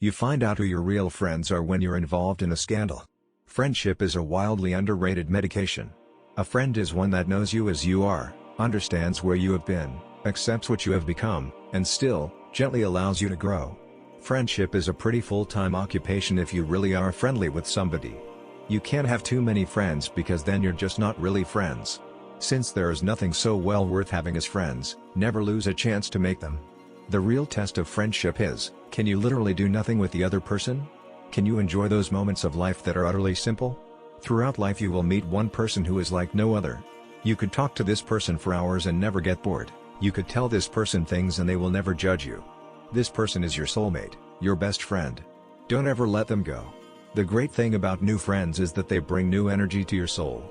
You find out who your real friends are when you're involved in a scandal. Friendship is a wildly underrated medication. A friend is one that knows you as you are, understands where you have been, accepts what you have become, and still, gently allows you to grow. Friendship is a pretty full-time occupation if you really are friendly with somebody. You can't have too many friends because then you're just not really friends. Since there is nothing so well worth having as friends, never lose a chance to make them. The real test of friendship is, can you literally do nothing with the other person? Can you enjoy those moments of life that are utterly simple? Throughout life you will meet one person who is like no other. You could talk to this person for hours and never get bored. You could tell this person things and they will never judge you. This person is your soulmate, your best friend. Don't ever let them go. The great thing about new friends is that they bring new energy to your soul.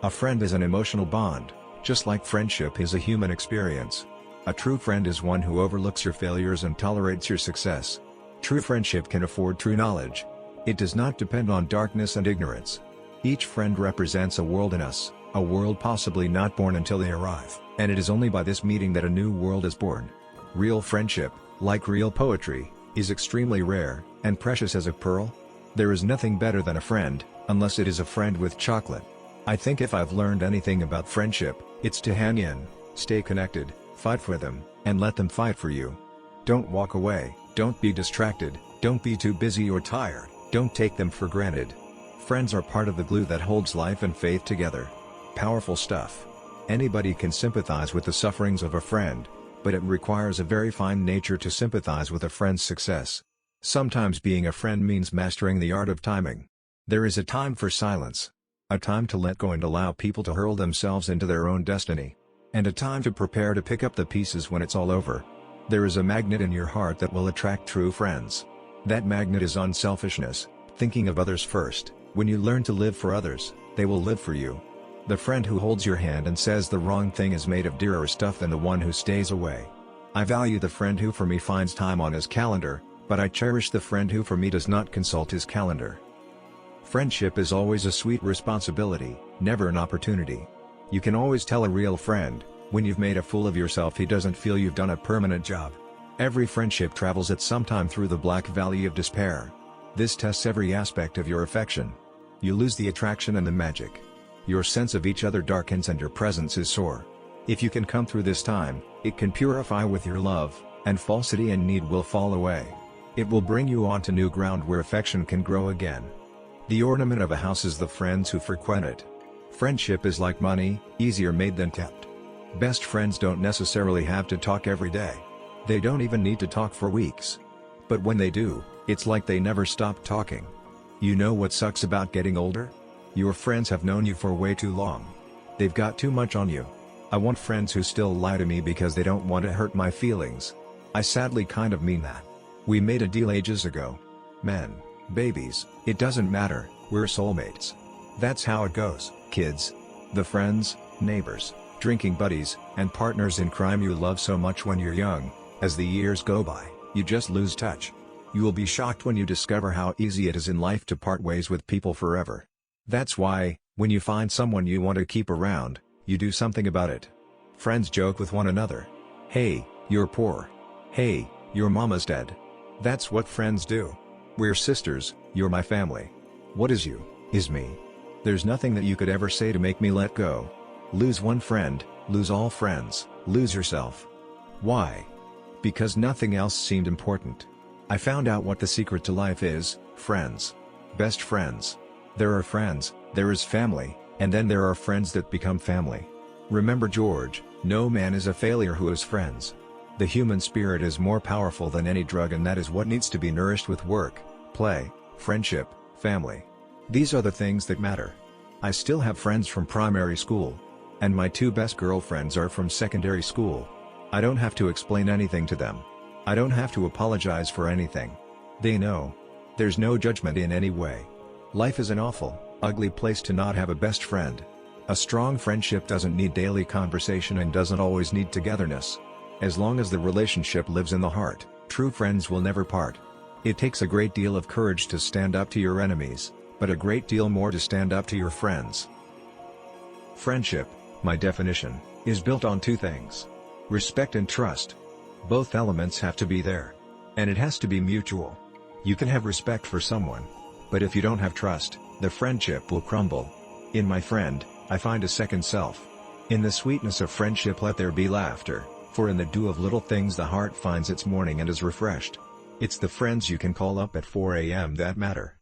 A friend is an emotional bond, just like friendship is a human experience. A true friend is one who overlooks your failures and tolerates your success. True friendship can afford true knowledge. It does not depend on darkness and ignorance. Each friend represents a world in us, a world possibly not born until they arrive, and it is only by this meeting that a new world is born. Real friendship, like real poetry, is extremely rare, and precious as a pearl. There is nothing better than a friend, unless it is a friend with chocolate. I think if I've learned anything about friendship, it's to hang in, stay connected, fight for them, and let them fight for you. Don't walk away, don't be distracted, don't be too busy or tired, don't take them for granted. Friends are part of the glue that holds life and faith together. Powerful stuff. Anybody can sympathize with the sufferings of a friend, but it requires a very fine nature to sympathize with a friend's success. Sometimes being a friend means mastering the art of timing. There is a time for silence. A time to let go and allow people to hurl themselves into their own destiny. And a time to prepare to pick up the pieces when it's all over. There is a magnet in your heart that will attract true friends. That magnet is unselfishness, thinking of others first. When you learn to live for others, they will live for you. The friend who holds your hand and says the wrong thing is made of dearer stuff than the one who stays away. I value the friend who for me finds time on his calendar, but I cherish the friend who for me does not consult his calendar. Friendship is always a sweet responsibility, never an opportunity. You can always tell a real friend, when you've made a fool of yourself he doesn't feel you've done a permanent job. Every friendship travels at some time through the black valley of despair. This tests every aspect of your affection. You lose the attraction and the magic. Your sense of each other darkens and your presence is sore. If you can come through this time, it can purify with your love, and falsity and need will fall away. It will bring you onto new ground where affection can grow again. The ornament of a house is the friends who frequent it. Friendship is like money, easier made than kept. Best friends don't necessarily have to talk every day. They don't even need to talk for weeks. But when they do, it's like they never stop talking. You know what sucks about getting older? Your friends have known you for way too long. They've got too much on you. I want friends who still lie to me because they don't want to hurt my feelings. I sadly kind of mean that. We made a deal ages ago. Men, babies, it doesn't matter, we're soulmates. That's how it goes, kids. The friends, neighbors, drinking buddies, and partners in crime you love so much when you're young, as the years go by, you just lose touch. You will be shocked when you discover how easy it is in life to part ways with people forever. That's why, when you find someone you want to keep around, you do something about it. Friends joke with one another. Hey, you're poor. Hey, your mama's dead. That's what friends do. We're sisters, you're my family. What is you, is me. There's nothing that you could ever say to make me let go. Lose one friend, lose all friends, lose yourself. Why? Because nothing else seemed important. I found out what the secret to life is: friends. Best friends. There are friends, there is family, and then there are friends that become family. Remember George, no man is a failure who has friends. The human spirit is more powerful than any drug, and that is what needs to be nourished with work, play, friendship, family. These are the things that matter. I still have friends from primary school. And my two best girlfriends are from secondary school. I don't have to explain anything to them. I don't have to apologize for anything. They know. There's no judgment in any way. Life is an awful, ugly place to not have a best friend. A strong friendship doesn't need daily conversation and doesn't always need togetherness. As long as the relationship lives in the heart, true friends will never part. It takes a great deal of courage to stand up to your enemies, but a great deal more to stand up to your friends. Friendship, my definition, is built on two things: respect and trust. Both elements have to be there. And it has to be mutual. You can have respect for someone. But if you don't have trust, the friendship will crumble. In my friend, I find a second self. In the sweetness of friendship let there be laughter, for in the dew of little things the heart finds its morning and is refreshed. It's the friends you can call up at 4 a.m. that matter.